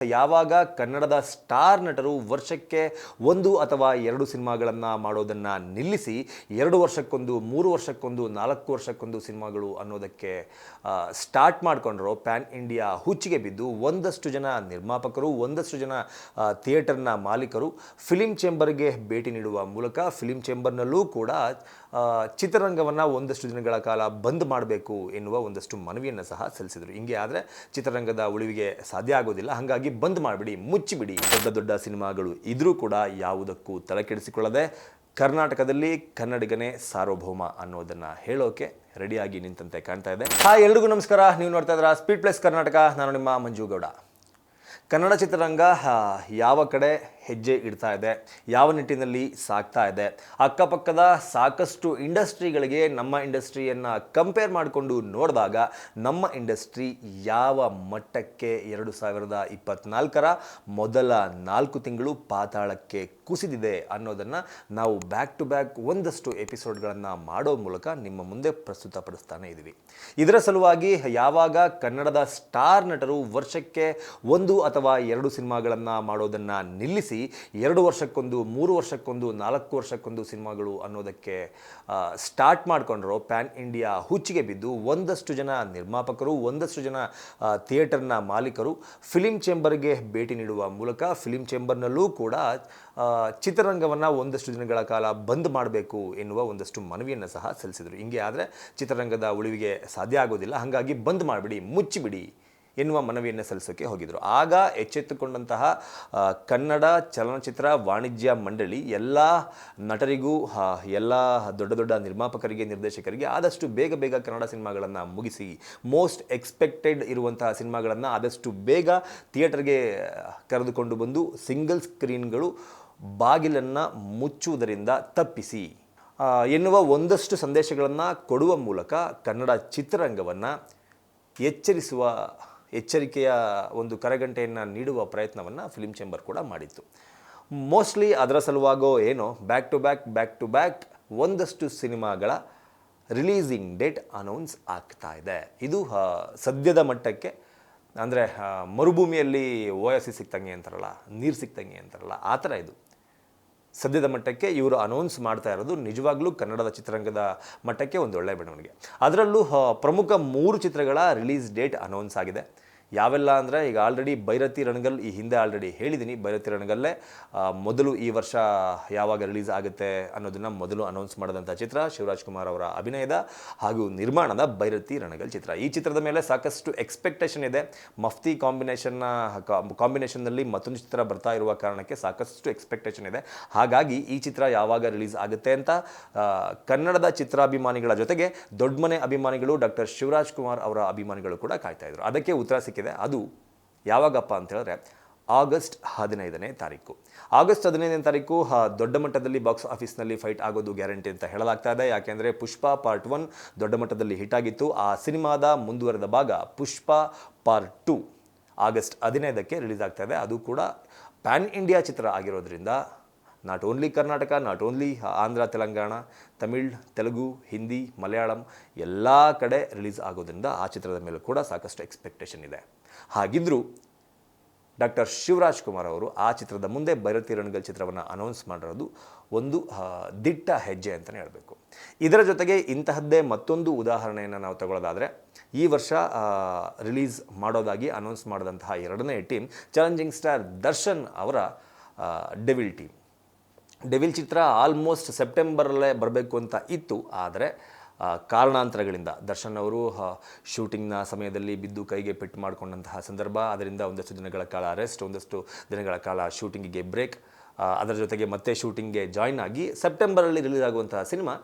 ಯಾವಾಗ ಕನ್ನಡದ ಸ್ಟಾರ್ ನಟರು ವರ್ಷಕ್ಕೆ 1 ಅಥವಾ 2 ಸಿನಿಮಾಗಳನ್ನು ಮಾಡೋದನ್ನು ನಿಲ್ಲಿಸಿ 2 ವರ್ಷಕ್ಕೊಂದು 3 ವರ್ಷಕ್ಕೊಂದು 4 ವರ್ಷಕ್ಕೊಂದು ಸಿನಿಮಾಗಳು ಅನ್ನೋದಕ್ಕೆ ಸ್ಟಾರ್ಟ್ ಮಾಡಿಕೊಂಡ್ರು, ಪ್ಯಾನ್ ಇಂಡಿಯಾ ಹುಚ್ಚಿಗೆ ಬಿದ್ದು ಒಂದಷ್ಟು ಜನ ನಿರ್ಮಾಪಕರು, ಒಂದಷ್ಟು ಜನ ಥಿಯೇಟರ್ನ ಮಾಲೀಕರು ಫಿಲಿಂ ಚೇಂಬರ್ಗೆ ಭೇಟಿ ನೀಡುವ ಮೂಲಕ ಫಿಲಿಂ ಚೇಂಬರ್ನಲ್ಲೂ ಕೂಡ ಚಿತ್ರರಂಗವನ್ನು ಒಂದಷ್ಟು ದಿನಗಳ ಕಾಲ ಬಂದ್ ಮಾಡಬೇಕು ಎನ್ನುವ ಒಂದಷ್ಟು ಮನವಿಯನ್ನು ಸಹ ಸಲ್ಲಿಸಿದರು. ಹಿಂಗೆ ಆದರೆ ಚಿತ್ರರಂಗದ ಉಳಿವಿಗೆ ಸಾಧ್ಯ ಆಗೋದಿಲ್ಲ, ಹಾಗಾಗಿ ಬಂದ್ ಮಾಡಿಬಿಡಿ, ಮುಚ್ಚಿಬಿಡಿ. ದೊಡ್ಡ ದೊಡ್ಡ ಸಿನಿಮಾಗಳು ಇದ್ರೂ ಕೂಡ ಯಾವುದಕ್ಕೂ ತಲೆಕೆಡಿಸಿಕೊಳ್ಳದೆ ಕರ್ನಾಟಕದಲ್ಲಿ ಕನ್ನಡಿಗನೇ ಸಾರ್ವಭೌಮ ಅನ್ನೋದನ್ನು ಹೇಳೋಕೆ ರೆಡಿಯಾಗಿ ನಿಂತಂತೆ ಕಾಣ್ತಾ ಇದೆ. ಹಾಯ್, ಎಲ್ರಿಗೂ ನಮಸ್ಕಾರ. ನೀವು ನೋಡ್ತಾ ಇದ್ದೀರಾ ಸ್ಪೀಡ್ ಪ್ಲಸ್ ಕರ್ನಾಟಕ. ನಾನು ನಿಮ್ಮ ಮಂಜುಗೌಡ. ಕನ್ನಡ ಚಿತ್ರರಂಗ ಯಾವ ಕಡೆ ಹೆಜ್ಜೆ ಇಡ್ತಾ ಇದೆ, ಯಾವ ನಿಟ್ಟಿನಲ್ಲಿ ಸಾಗ್ತಾ ಇದೆ, ಅಕ್ಕಪಕ್ಕದ ಸಾಕಷ್ಟು ಇಂಡಸ್ಟ್ರಿಗಳಿಗೆ ನಮ್ಮ ಇಂಡಸ್ಟ್ರಿಯನ್ನು ಕಂಪೇರ್ ಮಾಡಿಕೊಂಡು ನೋಡಿದಾಗ ನಮ್ಮ ಇಂಡಸ್ಟ್ರಿ ಯಾವ ಮಟ್ಟಕ್ಕೆ 2024ರ ಮೊದಲ 4 ತಿಂಗಳು ಪಾತಾಳಕ್ಕೆ ಕುಸಿದಿದೆ ಅನ್ನೋದನ್ನು ನಾವು ಬ್ಯಾಕ್ ಟು ಬ್ಯಾಕ್ ಒಂದಷ್ಟು ಎಪಿಸೋಡ್ಗಳನ್ನು ಮಾಡೋ ಮೂಲಕ ನಿಮ್ಮ ಮುಂದೆ ಪ್ರಸ್ತುತಪಡಿಸ್ತಾನೆ ಇದ್ದೀವಿ. ಇದರ ಸಲುವಾಗಿ ಯಾವಾಗ ಕನ್ನಡದ ಸ್ಟಾರ್ ನಟರು ವರ್ಷಕ್ಕೆ 1 ಅಥವಾ 2 ಸಿನಿಮಾಗಳನ್ನು ಮಾಡೋದನ್ನು ನಿಲ್ಲಿಸಿ 2 ವರ್ಷಕ್ಕೊಂದು 3 ವರ್ಷಕ್ಕೊಂದು 4 ವರ್ಷಕ್ಕೊಂದು ಸಿನಿಮಾಗಳು ಅನ್ನೋದಕ್ಕೆ ಸ್ಟಾರ್ಟ್ ಮಾಡಿಕೊಂಡ್ರು, ಪ್ಯಾನ್ ಇಂಡಿಯಾ ಹುಚ್ಚಿಗೆ ಬಿದ್ದು ಒಂದಷ್ಟು ಜನ ನಿರ್ಮಾಪಕರು, ಒಂದಷ್ಟು ಜನ ಥಿಯೇಟರ್ನ ಮಾಲೀಕರು ಫಿಲಿಂ ಚೇಂಬರ್ಗೆ ಭೇಟಿ ನೀಡುವ ಮೂಲಕ ಫಿಲಿಂ ಚೇಂಬರ್ನಲ್ಲೂ ಕೂಡ ಚಿತ್ರರಂಗವನ್ನು ಒಂದಷ್ಟು ದಿನಗಳ ಕಾಲ ಬಂದ್ ಮಾಡಬೇಕು ಎನ್ನುವ ಒಂದಷ್ಟು ಮನವಿಯನ್ನು ಸಹ ಸಲ್ಲಿಸಿದರು. ಹಿಂಗೆ ಆದರೆ ಚಿತ್ರರಂಗದ ಉಳಿವಿಗೆ ಸಾಧ್ಯ ಆಗೋದಿಲ್ಲ, ಹಾಗಾಗಿ ಬಂದ್ ಮಾಡಿಬಿಡಿ, ಮುಚ್ಚಿಬಿಡಿ ಎನ್ನುವ ಮನವಿಯನ್ನು ಸಲ್ಲಿಸೋಕ್ಕೆ ಹೋಗಿದ್ದರು. ಆಗ ಎಚ್ಚೆತ್ತುಕೊಂಡಂತಹ ಕನ್ನಡ ಚಲನಚಿತ್ರ ವಾಣಿಜ್ಯ ಮಂಡಳಿ ಎಲ್ಲ ನಟರಿಗೂ, ಎಲ್ಲ ದೊಡ್ಡ ದೊಡ್ಡ ನಿರ್ಮಾಪಕರಿಗೆ, ನಿರ್ದೇಶಕರಿಗೆ ಆದಷ್ಟು ಬೇಗ ಕನ್ನಡ ಸಿನಿಮಾಗಳನ್ನು ಮುಗಿಸಿ, ಮೋಸ್ಟ್ ಎಕ್ಸ್ಪೆಕ್ಟೆಡ್ ಇರುವಂತಹ ಸಿನಿಮಾಗಳನ್ನು ಆದಷ್ಟು ಬೇಗ ಥಿಯೇಟರ್ಗೆ ಕರೆದುಕೊಂಡು ಬಂದು ಸಿಂಗಲ್ ಸ್ಕ್ರೀನ್ಗಳು ಬಾಗಿಲನ್ನು ಮುಚ್ಚುವುದರಿಂದ ತಪ್ಪಿಸಿ ಎನ್ನುವ ಒಂದಷ್ಟು ಸಂದೇಶಗಳನ್ನು ಕೊಡುವ ಮೂಲಕ ಕನ್ನಡ ಚಿತ್ರರಂಗವನ್ನು ಎಚ್ಚರಿಕೆಯ ಒಂದು ಕರೆಗಂಟೆಯನ್ನು ನೀಡುವ ಪ್ರಯತ್ನವನ್ನು ಫಿಲಿಂ ಚೇಂಬರ್ ಕೂಡ ಮಾಡಿತ್ತು. ಮೋಸ್ಟ್ಲಿ ಅದರ ಸಲುವಾಗೋ ಏನೋ ಬ್ಯಾಕ್ ಟು ಬ್ಯಾಕ್ ಒಂದಷ್ಟು ಸಿನಿಮಾಗಳ ರಿಲೀಸಿಂಗ್ ಡೇಟ್ ಅನೌನ್ಸ್ ಆಗ್ತಾ ಇದೆ. ಇದು ಸದ್ಯದ ಮಟ್ಟಕ್ಕೆ, ಅಂದರೆ ಮರುಭೂಮಿಯಲ್ಲಿ ಓಯಾಸಿಸ್ ಸಿಕ್ತಂಗೆ ಅಂತಾರಲ್ಲ, ನೀರು ಸಿಕ್ತಂಗೆ ಅಂತಾರಲ್ಲ, ಆ ಥರ ಇದು ಸದ್ಯದ ಮಟ್ಟಕ್ಕೆ ಇವರು ಅನೌನ್ಸ್ ಮಾಡ್ತಾ ಇರೋದು. ನಿಜವಾಗ್ಲೂ ಕನ್ನಡದ ಚಿತ್ರರಂಗದ ಮಟ್ಟಕ್ಕೆ ಒಂದು ಒಳ್ಳೆಯ ಬೆಳವಣಿಗೆ. ಅದರಲ್ಲೂ ಪ್ರಮುಖ 3 ಚಿತ್ರಗಳ ರಿಲೀಸ್ ಡೇಟ್ ಅನೌನ್ಸ್ ಆಗಿದೆ. ಯಾವೆಲ್ಲ ಅಂದರೆ, ಈಗ ಆಲ್ರೆಡಿ ಭೈರತಿ ರಣಗಲ್, ಈ ಹಿಂದೆ ಆಲ್ರೆಡಿ ಹೇಳಿದ್ದೀನಿ, ಭೈರತಿ ರಣಗಲ್ಲೇ ಮೊದಲು ಈ ವರ್ಷ ಯಾವಾಗ ರಿಲೀಸ್ ಆಗುತ್ತೆ ಅನ್ನೋದನ್ನು ಮೊದಲು ಅನೌನ್ಸ್ ಮಾಡಿದಂಥ ಚಿತ್ರ ಶಿವರಾಜ್ ಕುಮಾರ್ ಅವರ ಅಭಿನಯದ ಹಾಗೂ ನಿರ್ಮಾಣದ ಭೈರತಿ ರಣಗಲ್ ಚಿತ್ರ. ಈ ಚಿತ್ರದ ಮೇಲೆ ಸಾಕಷ್ಟು ಎಕ್ಸ್ಪೆಕ್ಟೇಷನ್ ಇದೆ. ಮಫ್ತಿ ಕಾಂಬಿನೇಷನ್ನಲ್ಲಿ ಮತ್ತೊಂದು ಚಿತ್ರ ಬರ್ತಾ ಇರುವ ಕಾರಣಕ್ಕೆ ಸಾಕಷ್ಟು ಎಕ್ಸ್ಪೆಕ್ಟೇಷನ್ ಇದೆ. ಹಾಗಾಗಿ ಈ ಚಿತ್ರ ಯಾವಾಗ ರಿಲೀಸ್ ಆಗುತ್ತೆ ಅಂತ ಕನ್ನಡದ ಚಿತ್ರಾಭಿಮಾನಿಗಳ ಜೊತೆಗೆ ದೊಡ್ಡ ಮನೆ ಅಭಿಮಾನಿಗಳು, ಡಾಕ್ಟರ್ ಶಿವರಾಜ್ ಕುಮಾರ್ ಅವರ ಅಭಿಮಾನಿಗಳು ಕೂಡ ಕಾಯ್ತಾ ಇದ್ರು. ಅದಕ್ಕೆ ಉತ್ತರ ಸಿಕ್ಕಿದೆ. ಅದು ಯಾವಾಗಪ್ಪ ಅಂತ ಹೇಳಿದ್ರೆ ಆಗಸ್ಟ್ 15ನೇ ತಾರೀಕು. ಆಗಸ್ಟ್ 15ನೇ ತಾರೀಕು ದೊಡ್ಡ ಮಟ್ಟದಲ್ಲಿ ಬಾಕ್ಸ್ ಆಫೀಸ್ನಲ್ಲಿ ಫೈಟ್ ಆಗೋದು ಗ್ಯಾರಂಟಿ ಅಂತ ಹೇಳಲಾಗ್ತಾ ಇದೆ. ಯಾಕೆಂದರೆ ಪುಷ್ಪ ಪಾರ್ಟ್ 1 ದೊಡ್ಡ ಮಟ್ಟದಲ್ಲಿ ಹಿಟ್ ಆಗಿತ್ತು. ಆ ಸಿನಿಮಾದ ಮುಂದುವರೆದ ಭಾಗ ಪುಷ್ಪ ಪಾರ್ಟ್ 2 ಆಗಸ್ಟ್ 15ಕ್ಕೆ ರಿಲೀಸ್ ಆಗ್ತಾ ಇದೆ. ಅದು ಕೂಡ ಪ್ಯಾನ್ ಇಂಡಿಯಾ ಚಿತ್ರ ಆಗಿರೋದ್ರಿಂದ not only Karnataka, not only Andhra, Telangana, Tamil, Telugu, Hindi, Malayalam ಎಲ್ಲ ಕಡೆ ರಿಲೀಸ್ ಆಗೋದ್ರಿಂದ ಆ ಚಿತ್ರದ ಮೇಲೆ ಕೂಡ ಸಾಕಷ್ಟು ಎಕ್ಸ್ಪೆಕ್ಟೇಷನ್ ಇದೆ. ಹಾಗಿದ್ದರೂ ಡಾಕ್ಟರ್ ಶಿವರಾಜ್ ಕುಮಾರ್ ಅವರು ಆ ಚಿತ್ರದ ಮುಂದೆ ಭೈರತಿ ರಣಗಲ್ ಚಿತ್ರವನ್ನು ಅನೌನ್ಸ್ ಮಾಡಿರೋದು ಒಂದು ದಿಟ್ಟ ಹೆಜ್ಜೆ ಅಂತಲೇ ಹೇಳಬೇಕು. ಇದರ ಜೊತೆಗೆ ಇಂತಹದ್ದೇ ಮತ್ತೊಂದು ಉದಾಹರಣೆಯನ್ನು ನಾವು ತಗೊಳ್ಳೋದಾದರೆ, ಈ ವರ್ಷ ರಿಲೀಸ್ ಮಾಡೋದಾಗಿ ಅನೌನ್ಸ್ ಮಾಡಿದಂತಹ 2ನೇ ಟೀಮ್ ಚಾಲೆಂಜಿಂಗ್ ಸ್ಟಾರ್ ದರ್ಶನ್ ಅವರ ಡೆವಿಲ್ ಚಿತ್ರ ಆಲ್ಮೋಸ್ಟ್ ಸೆಪ್ಟೆಂಬರಲ್ಲೇ ಬರಬೇಕು ಅಂತ ಇತ್ತು. ಆದರೆ ಕಾರಣಾಂತರಗಳಿಂದ ದರ್ಶನ್ ಅವರು ಶೂಟಿಂಗ್ನ ಸಮಯದಲ್ಲಿ ಬಿದ್ದು ಕೈಗೆ ಪೆಟ್ಟು ಮಾಡಿಕೊಂಡಂತಹ ಸಂದರ್ಭ, ಅದರಿಂದ ಒಂದಷ್ಟು ದಿನಗಳ ಕಾಲ ರೆಸ್ಟ್, ಒಂದಷ್ಟು ದಿನಗಳ ಕಾಲ ಶೂಟಿಂಗಿಗೆ ಬ್ರೇಕ್, ಅದರ ಜೊತೆಗೆ ಮತ್ತೆ ಶೂಟಿಂಗ್ಗೆ ಜಾಯ್ನ್ ಆಗಿ ಸೆಪ್ಟೆಂಬರಲ್ಲಿ ರಿಲೀಸ್ ಆಗುವಂತಹ ಸಿನಿಮಾ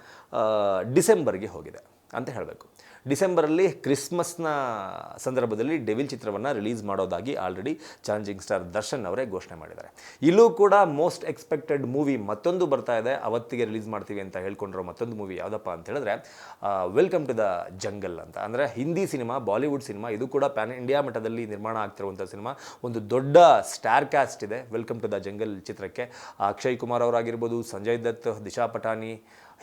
ಡಿಸೆಂಬರ್ಗೆ ಹೋಗಿದೆ ಅಂತ ಹೇಳಬೇಕು. ಡಿಸೆಂಬರಲ್ಲಿ ಕ್ರಿಸ್ಮಸ್ನ ಸಂದರ್ಭದಲ್ಲಿ ಡೆವಿಲ್ ಚಿತ್ರವನ್ನು ರಿಲೀಸ್ ಮಾಡೋದಾಗಿ ಆಲ್ರೆಡಿ ಚಾಲೆಂಜಿಂಗ್ ಸ್ಟಾರ್ ದರ್ಶನ್ ಅವರೇ ಘೋಷಣೆ ಮಾಡಿದ್ದಾರೆ. ಇಲ್ಲೂ ಕೂಡ ಮೋಸ್ಟ್ ಎಕ್ಸ್ಪೆಕ್ಟೆಡ್ ಮೂವಿ ಮತ್ತೊಂದು ಬರ್ತಾ ಇದೆ, ಅವತ್ತಿಗೆ ರಿಲೀಸ್ ಮಾಡ್ತೀವಿ ಅಂತ ಹೇಳ್ಕೊಂಡಿರೋ ಮತ್ತೊಂದು ಮೂವಿ ಯಾವುದಪ್ಪ ಅಂತ ಹೇಳಿದ್ರೆ ವೆಲ್ಕಮ್ ಟು ದ ಜಂಗಲ್ ಅಂತ. ಅಂದರೆ ಹಿಂದಿ ಸಿನಿಮಾ, ಬಾಲಿವುಡ್ ಸಿನಿಮಾ, ಇದು ಕೂಡ ಪ್ಯಾನ್ ಇಂಡಿಯಾ ಮಟ್ಟದಲ್ಲಿ ನಿರ್ಮಾಣ ಆಗ್ತಿರುವಂಥ ಸಿನಿಮಾ. ಒಂದು ದೊಡ್ಡ ಸ್ಟಾರ್ ಕ್ಯಾಸ್ಟ್ ಇದೆ ವೆಲ್ಕಮ್ ಟು ದ ಜಂಗಲ್ ಚಿತ್ರಕ್ಕೆ. ಅಕ್ಷಯ್ ಕುಮಾರ್ ಅವರಾಗಿರ್ಬೋದು, ಸಂಜಯ್ ದತ್, ದಿಶಾ ಪಟಾನಿ,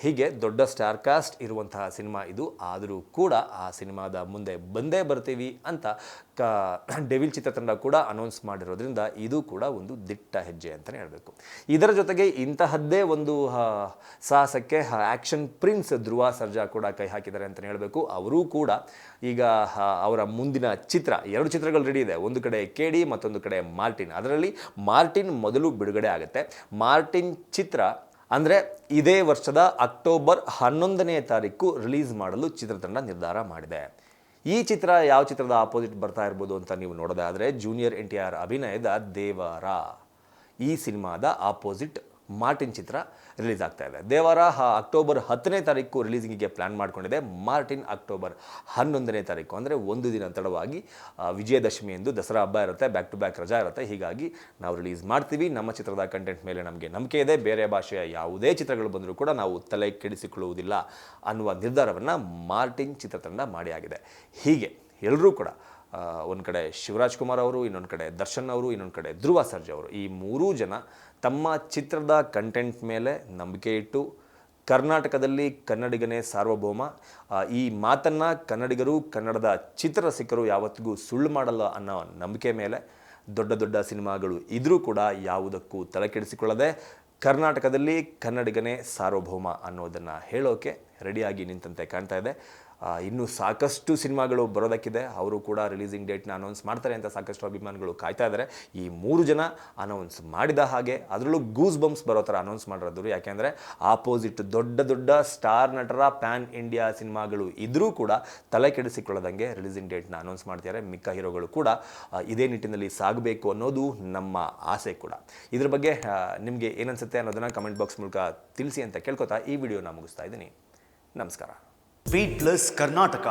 ಹೀಗೆ ದೊಡ್ಡ ಸ್ಟಾರ್ ಕಾಸ್ಟ್ ಇರುವಂತಹ ಸಿನಿಮಾ ಇದು. ಆದರೂ ಕೂಡ ಆ ಸಿನಿಮಾದ ಮುಂದೆ ಬಂದೇ ಬರ್ತೀವಿ ಅಂತ ಡೆವಿಲ್ ಚಿತ್ರತಂಡ ಕೂಡ ಅನೌನ್ಸ್ ಮಾಡಿರೋದ್ರಿಂದ ಇದು ಕೂಡ ಒಂದು ದಿಟ್ಟ ಹೆಜ್ಜೆ ಅಂತಲೇ ಹೇಳಬೇಕು. ಇದರ ಜೊತೆಗೆ ಇಂತಹದ್ದೇ ಒಂದು ಸಾಹಸಕ್ಕೆ ಆ್ಯಕ್ಷನ್ ಪ್ರಿನ್ಸ್ ಧ್ರುವ ಸರ್ಜಾ ಕೂಡ ಕೈ ಹಾಕಿದ್ದಾರೆ ಅಂತಲೇ ಹೇಳಬೇಕು. ಅವರೂ ಕೂಡ ಈಗ ಅವರ ಮುಂದಿನ ಚಿತ್ರ, 2 ಚಿತ್ರಗಳು ರೆಡಿ ಇದೆ. ಒಂದು ಕಡೆ KD, ಮತ್ತೊಂದು ಕಡೆ ಮಾರ್ಟಿನ್. ಅದರಲ್ಲಿ ಮಾರ್ಟಿನ್ ಮೊದಲು ಬಿಡುಗಡೆ ಆಗುತ್ತೆ. ಮಾರ್ಟಿನ್ ಚಿತ್ರ ಅಂದರೆ ಇದೇ ವರ್ಷದ ಅಕ್ಟೋಬರ್ 11ನೇ ತಾರೀಕು ರಿಲೀಸ್ ಮಾಡಲು ಚಿತ್ರತಂಡ ನಿರ್ಧಾರ ಮಾಡಿದೆ. ಈ ಚಿತ್ರ ಯಾವ ಚಿತ್ರದ ಆಪೋಸಿಟ್ ಬರ್ತಾ ಇರ್ಬೋದು ಅಂತ ನೀವು ನೋಡೋದಾದರೆ, ಜೂನಿಯರ್ NTR ಅಭಿನಯದ ದೇವರ ಈ ಸಿನಿಮಾದ ಆಪೋಸಿಟ್ ಮಾರ್ಟಿನ್ ಚಿತ್ರ ರಿಲೀಸ್ ಆಗ್ತಾ ಇದೆ. ದೇವರ ಅಕ್ಟೋಬರ್ 10ನೇ ತಾರೀಕು ರಿಲೀಸಿಂಗಿಗೆ ಪ್ಲ್ಯಾನ್ ಮಾಡ್ಕೊಂಡಿದೆ. ಮಾರ್ಟಿನ್ ಅಕ್ಟೋಬರ್ 11ನೇ ತಾರೀಕು, ಅಂದರೆ ಒಂದು ದಿನ ತಡವಾಗಿ ವಿಜಯದಶಮಿ ಎಂದು ದಸರಾ ಹಬ್ಬ ಇರುತ್ತೆ, ಬ್ಯಾಕ್ ಟು ಬ್ಯಾಕ್ ರಜಾ ಇರುತ್ತೆ. ಹೀಗಾಗಿ ನಾವು ರಿಲೀಸ್ ಮಾಡ್ತೀವಿ. ನಮ್ಮ ಚಿತ್ರದ ಕಂಟೆಂಟ್ ಮೇಲೆ ನಮಗೆ ನಂಬಿಕೆ ಇದೆ. ಬೇರೆ ಭಾಷೆಯ ಯಾವುದೇ ಚಿತ್ರಗಳು ಬಂದರೂ ಕೂಡ ನಾವು ತಲೆ ಕೆಡಿಸಿಕೊಳ್ಳುವುದಿಲ್ಲ ಅನ್ನುವ ನಿರ್ಧಾರವನ್ನು ಮಾರ್ಟಿನ್ ಚಿತ್ರತಂಡ ಮಾಡಿ ಆಗಿದೆ. ಹೀಗೆ ಎಲ್ಲರೂ ಕೂಡ ಒಂದು ಕಡೆ ಶಿವರಾಜ್ ಕುಮಾರ್ ಅವರು, ಇನ್ನೊಂದು ಕಡೆ ದರ್ಶನ್ ಅವರು, ಇನ್ನೊಂದು ಕಡೆ ಧ್ರುವ ಸರ್ಜಾ ಅವರು, ಈ 3 ಜನ ತಮ್ಮ ಚಿತ್ರದ ಕಂಟೆಂಟ್ ಮೇಲೆ ನಂಬಿಕೆ ಇಟ್ಟು ಕರ್ನಾಟಕದಲ್ಲಿ ಕನ್ನಡಿಗನೇ ಸಾರ್ವಭೌಮ, ಈ ಮಾತನ್ನು ಕನ್ನಡಿಗರು, ಕನ್ನಡದ ಚಿತ್ರರಸಿಕರು ಯಾವತ್ತಿಗೂ ಸುಳ್ಳು ಮಾಡಲ್ಲ ಅನ್ನೋ ನಂಬಿಕೆ ಮೇಲೆ ದೊಡ್ಡ ದೊಡ್ಡ ಸಿನಿಮಾಗಳು ಇದ್ರೂ ಕೂಡ ಯಾವುದಕ್ಕೂ ತಲೆಕೆಡಿಸಿಕೊಳ್ಳದೆ ಕರ್ನಾಟಕದಲ್ಲಿ ಕನ್ನಡಿಗನೇ ಸಾರ್ವಭೌಮ ಅನ್ನೋದನ್ನು ಹೇಳೋಕೆ ರೆಡಿಯಾಗಿ ನಿಂತಂತೆ ಕಾಣ್ತಾ ಇದೆ. ಇನ್ನೂ ಸಾಕಷ್ಟು ಸಿನಿಮಾಗಳು ಬರೋದಕ್ಕಿದೆ. ಅವರು ಕೂಡ ರಿಲೀಸಿಂಗ್ ಡೇಟ್ನ ಅನೌನ್ಸ್ ಮಾಡ್ತಾರೆ ಅಂತ ಸಾಕಷ್ಟು ಅಭಿಮಾನಿಗಳು ಕಾಯ್ತಾ ಇದ್ದಾರೆ. ಈ 3 ಜನ ಅನೌನ್ಸ್ ಮಾಡಿದ ಹಾಗೆ ಅದರಲ್ಲೂ ಗೂಸ್ ಬಂಪ್ಸ್ ಬರೋ ಥರ ಅನೌನ್ಸ್ ಮಾಡಿರೋದು. ಯಾಕೆಂದರೆ ಆಪೋಸಿಟ್ ದೊಡ್ಡ ದೊಡ್ಡ ಸ್ಟಾರ್ ನಟರ ಪ್ಯಾನ್ ಇಂಡಿಯಾ ಸಿನಿಮಾಗಳು ಇದ್ರೂ ಕೂಡ ತಲೆ ಕೆಡಿಸಿಕೊಳ್ಳದಂಗೆ ರಿಲೀಸಿಂಗ್ ಡೇಟ್ನ ಅನೌನ್ಸ್ ಮಾಡ್ತಾರೆ. ಮಿಕ್ಕ ಹೀರೋಗಳು ಕೂಡ ಇದೇ ನಿಟ್ಟಿನಲ್ಲಿ ಸಾಗಬೇಕು ಅನ್ನೋದು ನಮ್ಮ ಆಸೆ ಕೂಡ. ಇದ್ರ ಬಗ್ಗೆ ನಿಮಗೆ ಏನನ್ಸುತ್ತೆ ಅನ್ನೋದನ್ನು ಕಮೆಂಟ್ ಬಾಕ್ಸ್ ಮೂಲಕ ತಿಳಿಸಿ ಅಂತ ಕೇಳ್ಕೊತಾ ಈ ವಿಡಿಯೋನ ಮುಗಿಸ್ತಾ ಇದ್ದೀನಿ. ನಮಸ್ಕಾರ. Beat plus Karnataka.